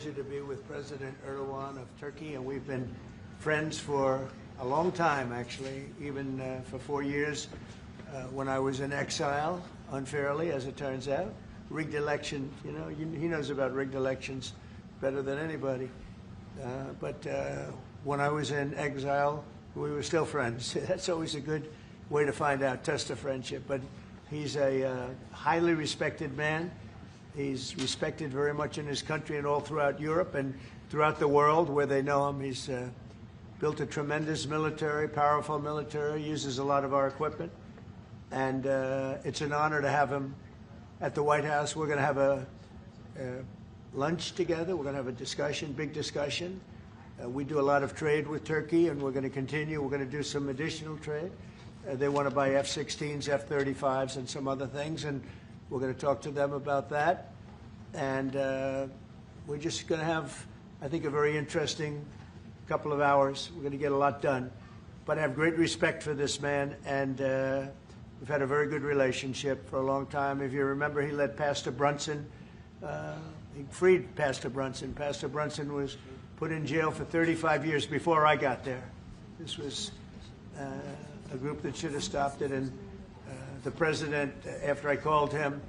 To be with President Erdogan of Turkey, and we've been friends for a long time, actually, even for 4 years when I was in exile, unfairly, as it turns out. Rigged election, he knows about rigged elections better than anybody. But when I was in exile, we were still friends. That's always a good way to find out, test a friendship. But he's a highly respected man. He's respected very much in his country and all throughout Europe and throughout the world where they know him. He's built a tremendous military, powerful military, uses a lot of our equipment. And it's an honor to have him at the White House. We're going to have a lunch together. We're going to have a discussion, big discussion. We do a lot of trade with Turkey, and we're going to continue. We're going to do some additional trade. They want to buy F-16s, F-35s, and some other things. And we're going to talk to them about that, and we're just going to have, I think, a very interesting couple of hours. We're going to get a lot done. But I have great respect for this man, and we've had a very good relationship for a long time. If you remember, he led Pastor Brunson. He freed Pastor Brunson. Pastor Brunson was put in jail for 35 years before I got there. This was a group that should have stopped it, and the president, after I called him,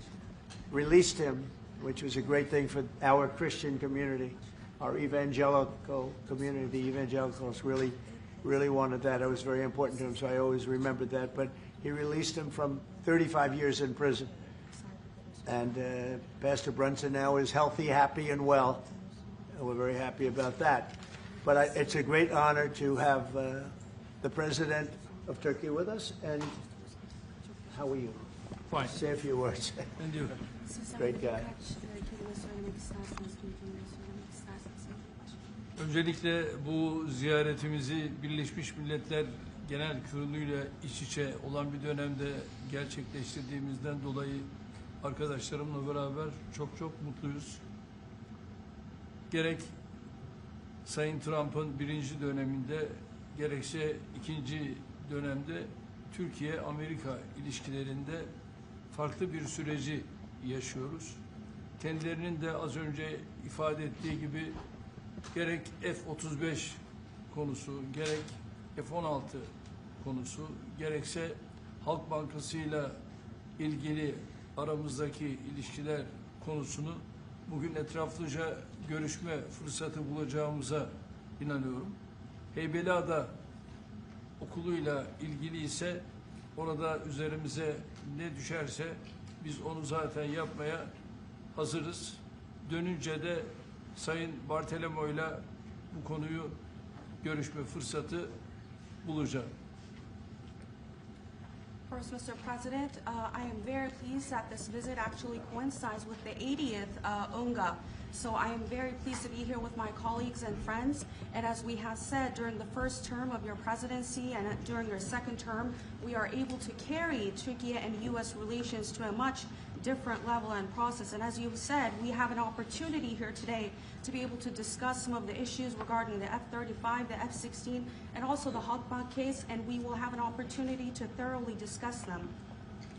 released him, which was a great thing for our Christian community, our evangelical community. The evangelicals really wanted that. It was very important to him, so I always remembered that. But he released him from 35 years in prison. And Pastor Brunson now is healthy, happy, and well. And we're very happy about that. But it's a great honor to have the president of Turkey with us. And how are you? Fine. Say a few words. And you? Great guy. Öncelikle bu ziyaretimizi Birleşmiş Milletler Genel Kurulu'yla iç içe olan bir dönemde gerçekleştirdiğimizden dolayı arkadaşlarımla beraber çok mutluyuz. Gerek Sayın Trump'ın birinci döneminde gerekse ikinci dönemde Türkiye-Amerika ilişkilerinde farklı bir süreci yaşıyoruz. Kendilerinin de az önce ifade ettiği gibi gerek F-35 konusu, gerek F-16 konusu, gerekse Halk Bankası'yla ilgili aramızdaki ilişkiler konusunu bugün etraflıca görüşme fırsatı bulacağımıza inanıyorum. Heybeliada okuluyla ilgili ise orada üzerimize ne düşerse biz onu zaten yapmaya hazırız. Dönünce de Sayın Bartolomeo'yla bu konuyu görüşme fırsatı bulacağım. First, Mr. President, I am very pleased that this visit actually coincides with the 80th UNGA. So I am very pleased to be here with my colleagues and friends. And as we have said, during the first term of your presidency and during your second term, we are able to carry Turkey and U.S. relations to a much different level and process. And as you've said, we have an opportunity here today to be able to discuss some of the issues regarding the F-35, the F-16, and also the Halkbank case, and we will have an opportunity to thoroughly discuss them.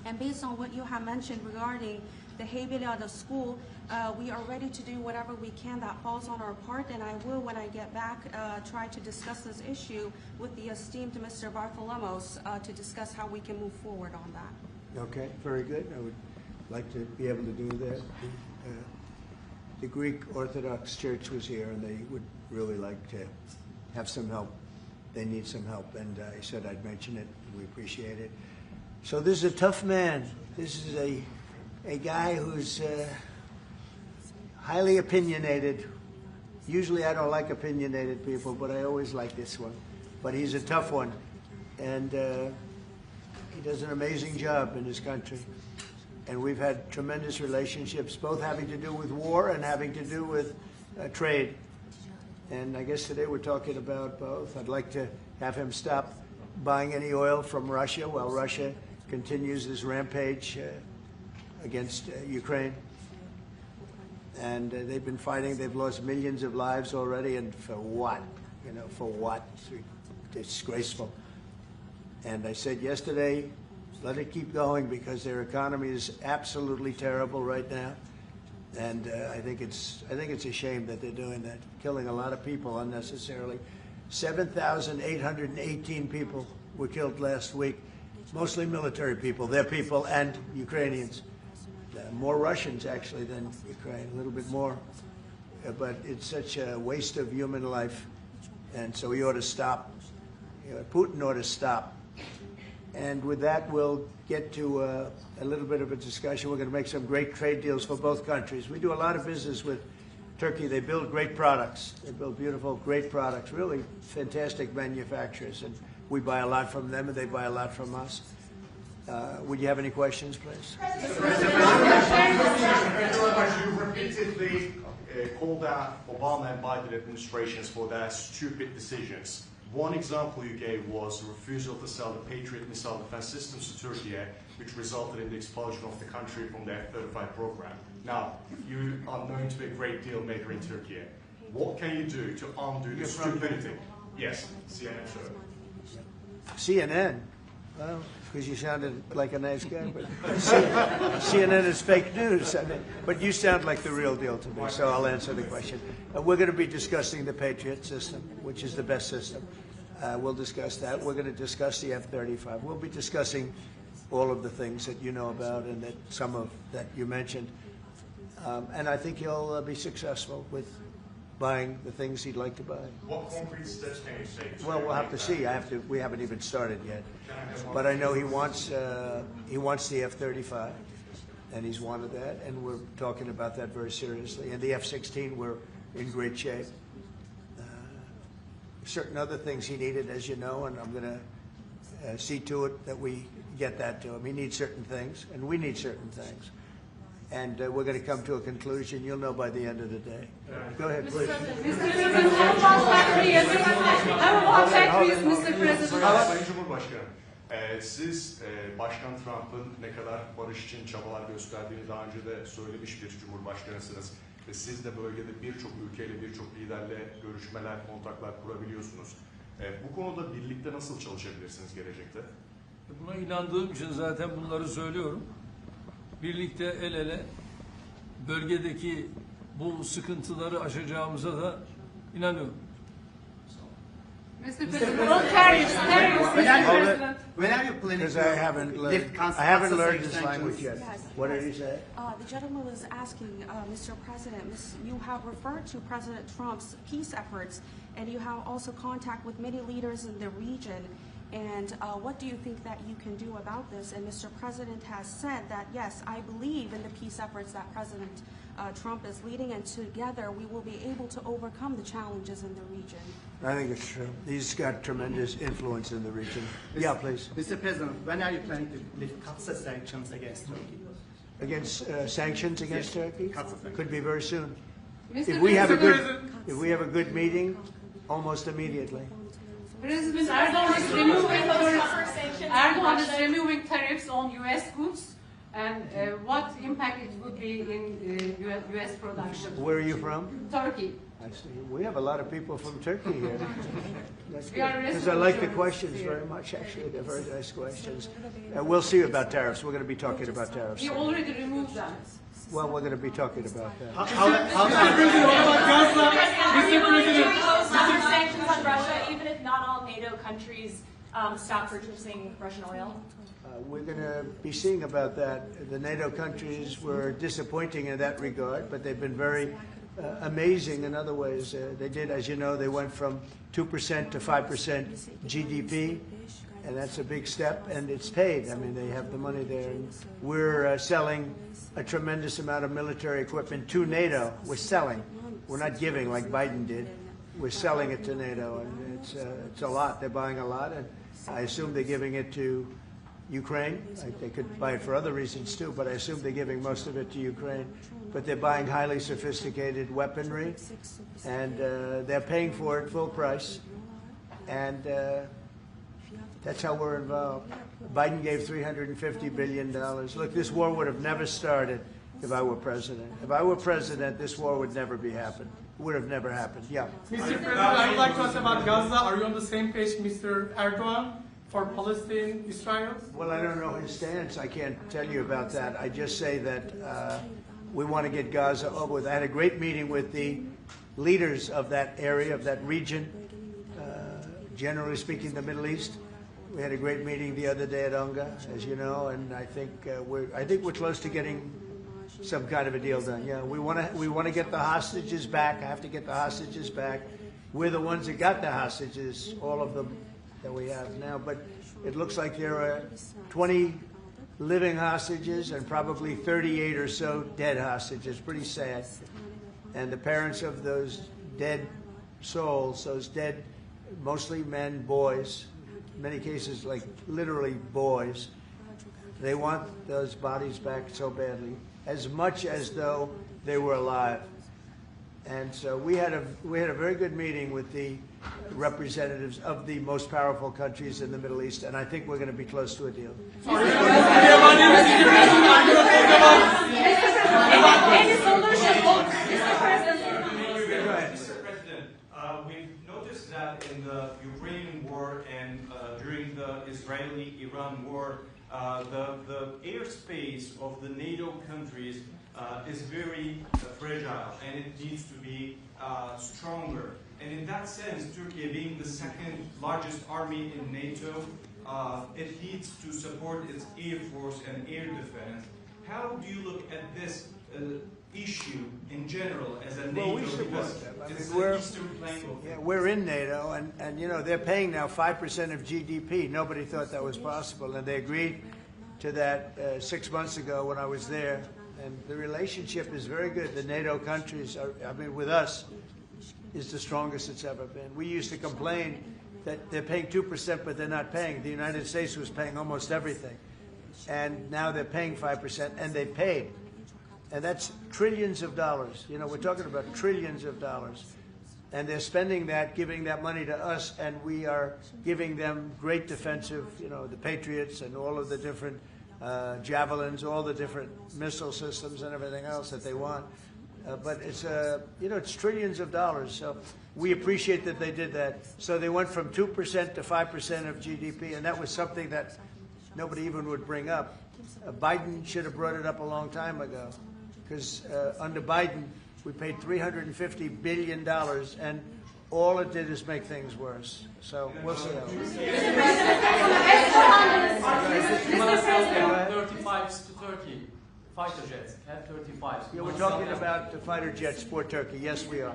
And based on what you have mentioned regarding the Heybeliada school, we are ready to do whatever we can that falls on our part, and I will, when I get back, try to discuss this issue with the esteemed Mr. Bartolomos to discuss how we can move forward on that. Okay, very good. I would like to be able to do that. The Greek Orthodox Church was here, and they would really like to have some help. They need some help, and I said I'd mention it, and we appreciate it. So this is a tough man. This is a guy who's highly opinionated. Usually I don't like opinionated people, but I always like this one. But he's a tough one, and he does an amazing job in his country. And we've had tremendous relationships, both having to do with war and having to do with trade. And I guess today we're talking about both. I'd like to have him stop buying any oil from Russia while Russia continues this rampage against Ukraine. And they've been fighting. They've lost millions of lives already. And for what? For what? It's disgraceful. And I said yesterday, let it keep going because their economy is absolutely terrible right now. And I think it's a shame that they're doing that, killing a lot of people unnecessarily. 7,818 people were killed last week, mostly military people, their people, and Ukrainians. More Russians, actually, than Ukraine, a little bit more. But it's such a waste of human life, and so he ought to stop. Putin ought to stop. And with that, we'll get to a little bit of a discussion. We're going to make some great trade deals for both countries. We do a lot of business with Turkey. They build great products. They build beautiful, great products, really fantastic manufacturers. And we buy a lot from them, and they buy a lot from us. Would you have any questions, please? You repeatedly called out Obama and Biden administrations for their stupid decisions. One example you gave was the refusal to sell the Patriot missile defense systems to Turkey, which resulted in the expulsion of the country from the F-35 program. Now, you are known to be a great deal maker in Turkey. What can you do to undo the stupidity? Yes, CNN, sir. CNN? Well, because you sounded like a nice guy, but CNN is fake news. I mean, but you sound like the real deal to me, so I'll answer the question. We're going to be discussing the Patriot system, which is the best system. We'll discuss that. We're going to discuss the F-35. We'll be discussing all of the things that you know about and that some of that you mentioned. And I think he'll be successful with buying the things he'd like to buy. What concrete steps can you take? Well, we'll have to see. We haven't even started yet. But I know he wants the F-35, and he's wanted that, and we're talking about that very seriously. And the F-16, we're in great shape. Certain other things he needed, as you know, and I'm going to see to it that we get that to him. He needs certain things, and we need certain things. And we're going to come to a conclusion. You'll know by the end of the day. Go ahead, please. Mr. President, how about factories, Mr. President? Sayın Cumhurbaşkanı, siz Başkan Trump'ın ne kadar barış için çabalar gösterdiğini daha önce de söylemiş bir cumhurbaşkanısınız. Ve siz de bölgede birçok ülkeyle, birçok liderle görüşmeler, kontaklar kurabiliyorsunuz. Bu konuda birlikte nasıl çalışabilirsiniz gelecekte? Buna inandığım için zaten bunları söylüyorum. Birlikte el ele bölgedeki bu sıkıntıları aşacağımıza da inanıyorum. Mr. President, on tariffs, Mr. President. When are you planning Because to I haven't learned this language yet. What did he say? The gentleman was asking, Mr. President, you have referred to President Trump's peace efforts, and you have also contact with many leaders in the region. And what do you think that you can do about this? And Mr. President has said that, yes, I believe in the peace efforts that President Trump is leading, and together we will be able to overcome the challenges in the region. I think it's true. He's got tremendous influence in the region. Yeah, please. Mr. President, when are you planning to lift CAATSA sanctions against Turkey? Against sanctions against Turkey? CAATSA. Could be very soon. Mr. If we have a President, good meeting, almost immediately. President Erdogan is removing tariffs on U.S. goods, and what impact it would be in U.S. production? Where are you from? Turkey. I see. We have a lot of people from Turkey here. That's We are good. Because I like the resident questions here. very much, actually. They're very nice questions. We'll see about tariffs. We're going to be talking about tariffs. We already removed them. Well, we're going to be talking about that. Sanctions on Russia, even if not all NATO countries stop purchasing Russian oil? We're going to be seeing about that. The NATO countries were disappointing in that regard, but they've been very amazing in other ways. They did, as you know, they went from 2% to 5% GDP, and that's a big step, and it's paid. I mean, they have the money there. And we're selling a tremendous amount of military equipment to NATO. We're selling. We're not giving like Biden did. We're selling it to NATO, and it's a lot. They're buying a lot, and I assume they're giving it to Ukraine. They could buy it for other reasons too, but I assume they're giving most of it to Ukraine. But they're buying highly sophisticated weaponry, and they're paying for it full price. And that's how we're involved. Biden gave $350 billion. Look, this war would have never started if I were president. If I were president, this war would never be happened. Would have never happened. Yeah. Mr. President, I would like to ask about Gaza. Are you on the same page, Mr. Erdogan, for Palestine, Israel? Well, I don't know his stance. I can't tell you about that. I just say that We want to get Gaza over with. I had a great meeting with the leaders of that area, of that region, generally speaking, the Middle East. We had a great meeting the other day at UNGA, as you know, and I think we're close to getting some kind of a deal done. Yeah, we want to get the hostages back. I have to get the hostages back. We're the ones that got the hostages, all of them that we have now. But it looks like there are 20 living hostages and probably 38 or so dead hostages. Pretty sad. And the parents of those dead souls, those dead, mostly men, boys, in many cases like literally boys, they want those bodies back so badly, as much as though they were alive. And so we had a very good meeting with the representatives of the most powerful countries in the Middle East, and I think we're going to be close to a deal. Any solution? Mr. President. Mr. President, we've noticed that in the Ukrainian war and during the Israeli-Iran war, the airspace of the NATO countries is very fragile, and it needs to be stronger. And in that sense, Turkey being the second largest army in NATO, it needs to support its air force and air defense. How do you look at this issue in general as a NATO? Well, we support them. I It's mean, we're, the eastern flank of yeah, we're in NATO, and you know, they're paying now 5% of GDP. Nobody thought that was possible, and they agreed to that 6 months ago when I was there. And the relationship is very good. The NATO countries, with us, is the strongest it's ever been. We used to complain that they're paying 2%, but they're not paying. The United States was paying almost everything. And now they're paying 5%, and they paid. And that's trillions of dollars. You know, we're talking about trillions of dollars. And they're spending that, giving that money to us, and we are giving them great defensive, you know, the Patriots and all of the different javelins, all the different missile systems and everything else that they want. But it's, you know, it's trillions of dollars. So we appreciate that they did that. So they went from 2% to 5% of GDP, and that was something that nobody even would bring up. Biden should have brought it up a long time ago, because under Biden, we paid $350 billion, and all it did is make things worse. So we'll see how it goes. F-35s to Turkey, fighter jets, F-35s. Yeah, we're talking about the fighter jets for Turkey. Yes, we are.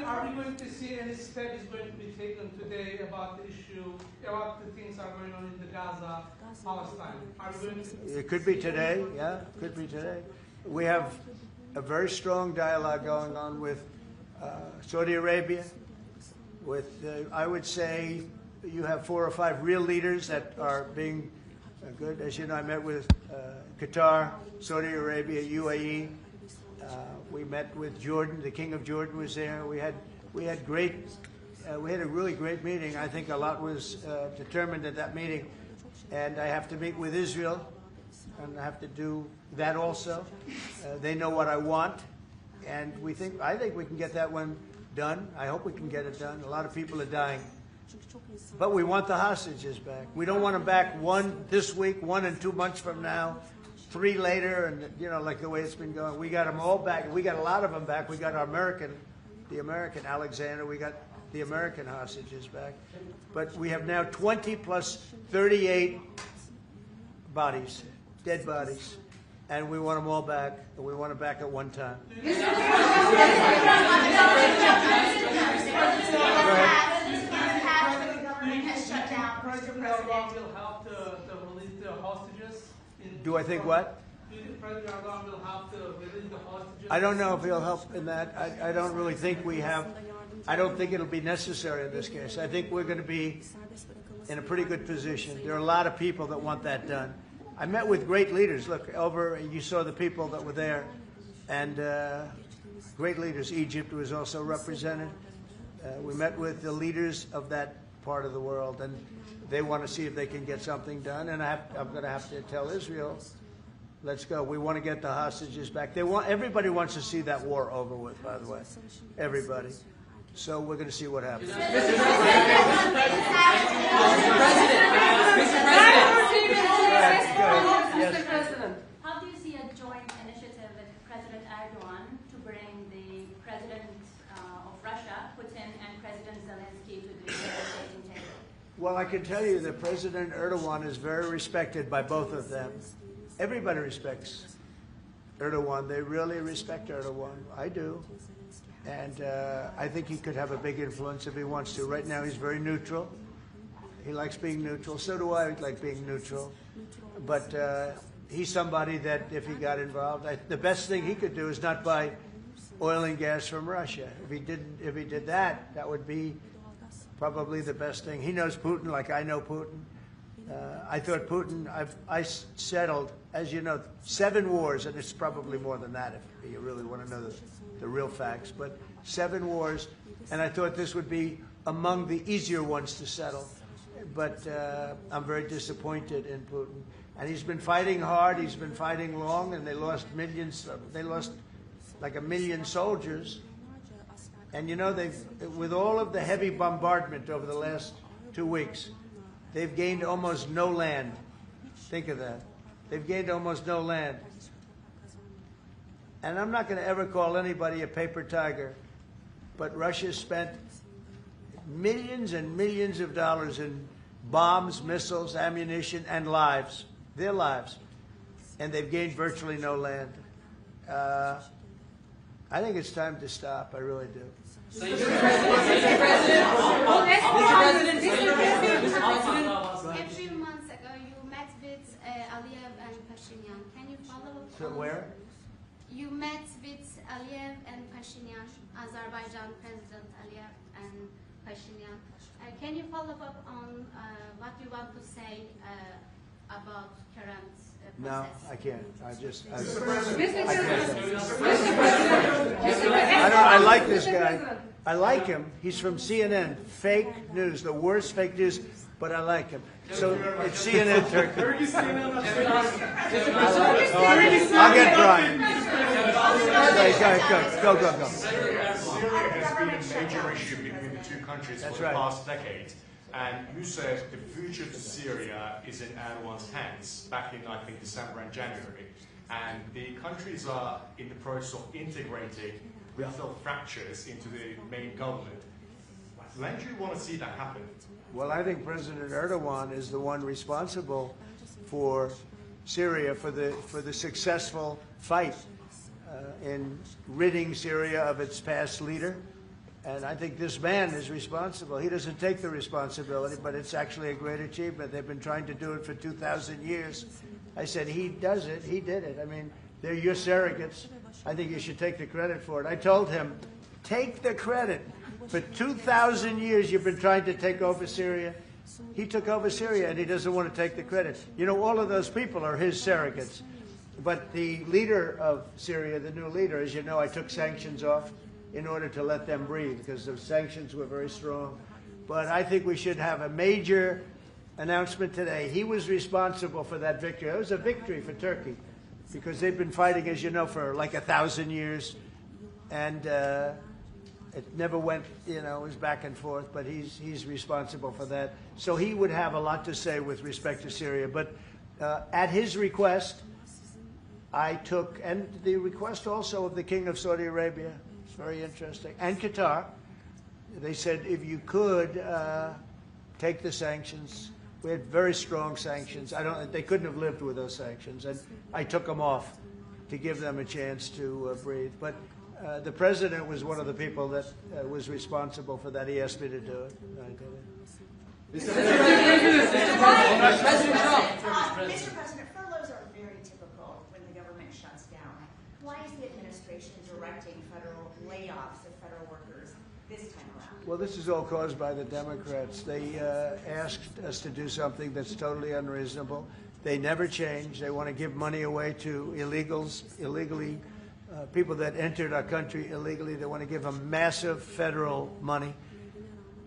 Are we going to see any step is going to be taken today about the issue, about the things that are going on in the Gaza, Palestine? Are we going to... It could be today. Yeah, could be today. We have a very strong dialogue going on with Saudi Arabia. With, I would say, you have 4 or 5 real leaders that are being good. As you know, I met with Qatar, Saudi Arabia, UAE. We met with Jordan. The King of Jordan was there. We had a really great meeting. I think a lot was determined at that meeting. And I have to meet with Israel, and I have to do that also. They know what I want, and I think we can get that one done. I hope we can get it done. A lot of people are dying. But we want the hostages back. We don't want them back 1 this week, 1 in 2 months from now, 3 later, and you know, like the way it's been going. We got them all back. We got a lot of them back. We got the American Alexander. We got the American hostages back. But we have now 20 plus 38 bodies, dead bodies. And we want them all back, and we want them back at one time. President Erdogan will help to release the hostages? Do I think what? Do you think President Erdogan will help to release the hostages? I don't know if he'll help in that. I don't really think we have. I don't think it'll be necessary in this case. I think we're going to be in a pretty good position. There are a lot of people that want that done. I met with great leaders. Look, you saw the people that were there, and great leaders. Egypt was also represented. We met with the leaders of that part of the world, and they want to see if they can get something done. And I'm going to have to tell Israel, let's go. We want to get the hostages back. Everybody wants to see that war over with, by the way. Everybody. So we're going to see what happens. Mr. President. Mr. President. How do you see a joint initiative with President Erdogan to bring the President of Russia, Putin, and President Zelensky to the negotiating table? Well, I can tell you that President Erdogan is very respected by both of them. Everybody respects Erdogan. They really respect Erdogan. I do. And I think he could have a big influence if he wants to. Right now, he's very neutral. He likes being neutral. So do I like being neutral. But he's somebody that if he got involved, the best thing he could do is not buy oil and gas from Russia. If he did that, that would be probably the best thing. He knows Putin like I know Putin. I thought Putin, I settled, as you know, 7 wars, and it's probably more than that if you really want to know the real facts, but 7 wars, and I thought this would be among the easier ones to settle. But I'm very disappointed in Putin. And he's been fighting hard, he's been fighting long, and they lost millions, they lost like 1 million soldiers. And you know, with all of the heavy bombardment over the last 2 weeks, they've gained almost no land. Think of that. They've gained almost no land. And I'm not going to ever call anybody a paper tiger, but Russia spent millions and millions of dollars in bombs, missiles, ammunition, and lives, their lives. And they've gained virtually no land. I think it's time to stop. I really do. Mr. President. A few months ago, you met with Aliyev and Pashinyan. Can you follow up? So where? You met with Aliyev and Pashinyan, Azerbaijan President Aliyev and Pashinyan. Can you follow up on what you want to say about current process? No, I can't. I like this guy. I like him. He's from CNN. Fake news, the worst fake news, but I like him. So it's CNN Turkey. I'll get Brian. Go. Syria has been a major issue between the two countries for the past decade. And you said the future of Syria is in Erdogan's hands back in, I think, December and January. And the countries are in the process of integrating regional fractures into the main government. When do you want to see that happen? Well, I think President Erdogan is the one responsible for Syria, for the successful fight in ridding Syria of its past leader. And I think this man is responsible. He doesn't take the responsibility, but it's actually a great achievement. They've been trying to do it for 2,000 years. I said, he does it. He did it. I mean, they're your surrogates. I think you should take the credit for it. I told him, take the credit. For 2,000 years, you've been trying to take over Syria. He took over Syria, and he doesn't want to take the credit. You know, all of those people are his surrogates. But the leader of Syria, the new leader, as you know, I took sanctions off in order to let them breathe, because the sanctions were very strong. But I think we should have a major announcement today. He was responsible for that victory. It was a victory for Turkey, because they've been fighting, as you know, for like 1,000 years. And it never went, you know, it was back and forth, but he's responsible for that. So he would have a lot to say with respect to Syria. But at his request, I took, and the request also of the King of Saudi Arabia, it's very interesting, and Qatar, they said if you could take the sanctions. We had very strong sanctions. They couldn't have lived with those sanctions, and I took them off to give them a chance to breathe. But the president was one of the people that was responsible for that. He asked me to do it, and I did it. Mr. President, furloughs are very typical when the government shuts down. Why is the administration directing federal layoffs of federal workers this time around? Well, this is all caused by the Democrats. They asked us to do something that's totally unreasonable. They never change. They want to give money away to illegally, people that entered our country illegally. They want to give them massive federal money.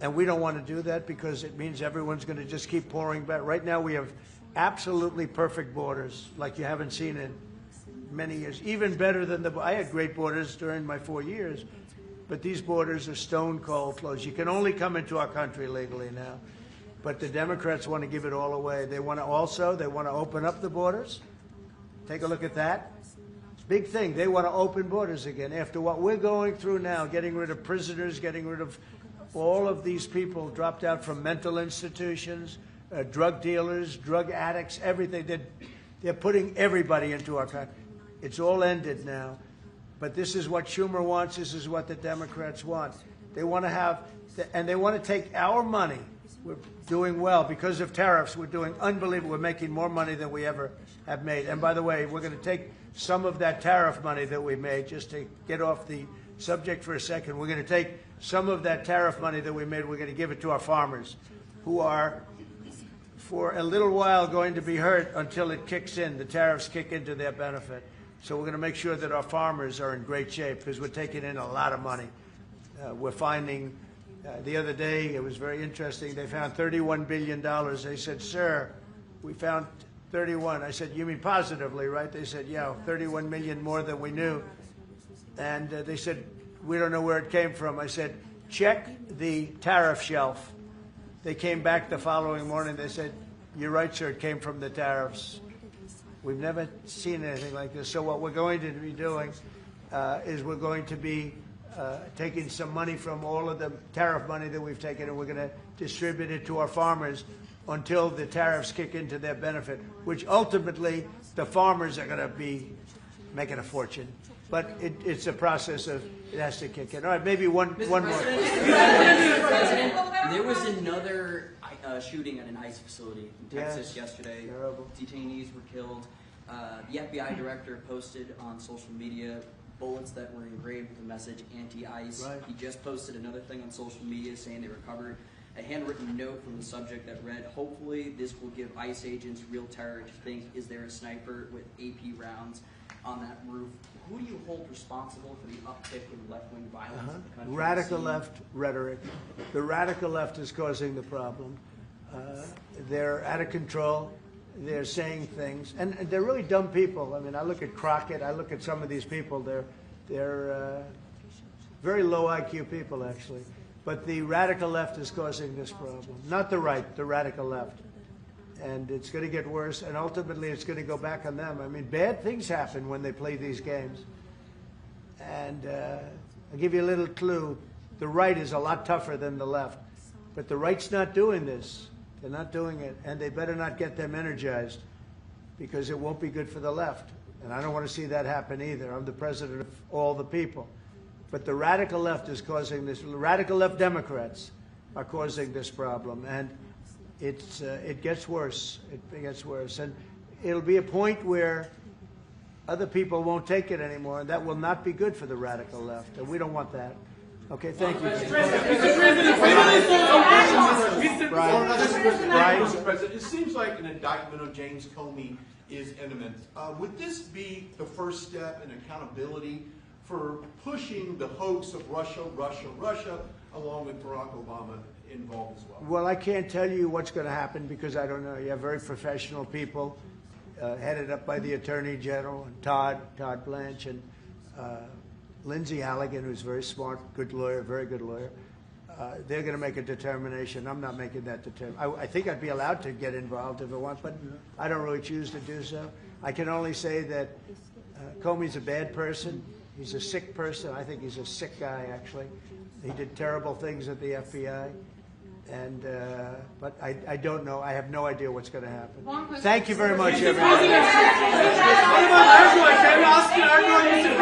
And we don't want to do that because it means everyone's going to just keep pouring back. Right now we have absolutely perfect borders like you haven't seen in many years. Even better than I had great borders during my 4 years, but these borders are stone cold closed. You can only come into our country legally now. But the Democrats want to give it all away. They want to open up the borders. Take a look at that. Big thing. They want to open borders again. After what we're going through now, getting rid of prisoners, getting rid of all of these people dropped out from mental institutions, drug dealers, drug addicts, everything. They're putting everybody into our country. It's all ended now. But this is what Schumer wants. This is what the Democrats want. They want to have, and they want to take our money. We're doing well because of tariffs. We're doing unbelievable. We're making more money than we ever have made. And by the way, we're going to take some of that tariff money that we made, just to get off the subject for a second. We're going to take some of that tariff money that we made. We're going to give it to our farmers, who are, for a little while, going to be hurt until it kicks in. The tariffs kick into their benefit. So we're going to make sure that our farmers are in great shape because we're taking in a lot of money. We're finding, the other day, it was very interesting, they found $31 billion. They said, sir, we found 31. I said, you mean positively, right? They said, yeah, 31 million more than we knew. And they said, we don't know where it came from. I said, check the tariff shelf. They came back the following morning. They said, you're right, sir, it came from the tariffs. We've never seen anything like this. So what we're going to be doing is we're going to be taking some money from all of the tariff money that we've taken, and we're going to distribute it to our farmers until the tariffs kick into their benefit, which ultimately the farmers are going to be making a fortune. But it's a process of, it has to kick in. All right, maybe one more. Mr. President, there was another shooting at an ICE facility in Texas yesterday. Terrible. Detainees were killed. The FBI director posted on social media bullets that were engraved with the message anti-ICE. Right. He just posted another thing on social media saying they recovered a handwritten note from the subject that read, hopefully this will give ICE agents real terror to think, is there a sniper with AP rounds on that roof? Who do you hold responsible for the uptick in left-wing violence in the country? Radical left rhetoric. The radical left is causing the problem. They're out of control. They're saying things, and they're really dumb people. I mean, I look at Crockett. I look at some of these people. They're very low IQ people, actually. But the radical left is causing this problem, not the right, the radical left. And it's going to get worse, and ultimately it's going to go back on them. I mean, bad things happen when they play these games. And I'll give you a little clue. The right is a lot tougher than the left. But the right's not doing this. They're not doing it. And they better not get them energized, because it won't be good for the left. And I don't want to see that happen either. I'm the president of all the people. But the radical left is causing this. Radical left Democrats are causing this problem. And it gets worse. It gets worse. And it'll be a point where other people won't take it anymore, and that will not be good for the radical left. And we don't want that. Okay, thank you. Mr. President, it seems like an indictment of James Comey is imminent. Would this be the first step in accountability for pushing the hoax of Russia, along with Barack Obama involved as well? Well, I can't tell you what's going to happen because I don't know. You have very professional people headed up by the Attorney General, and Todd Blanche, and Lindsay Halligan, who's very smart, good lawyer, very good lawyer. They're going to make a determination. I'm not making that determination. I think I'd be allowed to get involved if I want, but I don't really choose to do so. I can only say that Comey's a bad person. He's a sick person. I think he's a sick guy, actually. He did terrible things at the FBI. And but I don't know. I have no idea what's going to happen. Thank you very much, everyone. Erdogan, can you ask Erdogan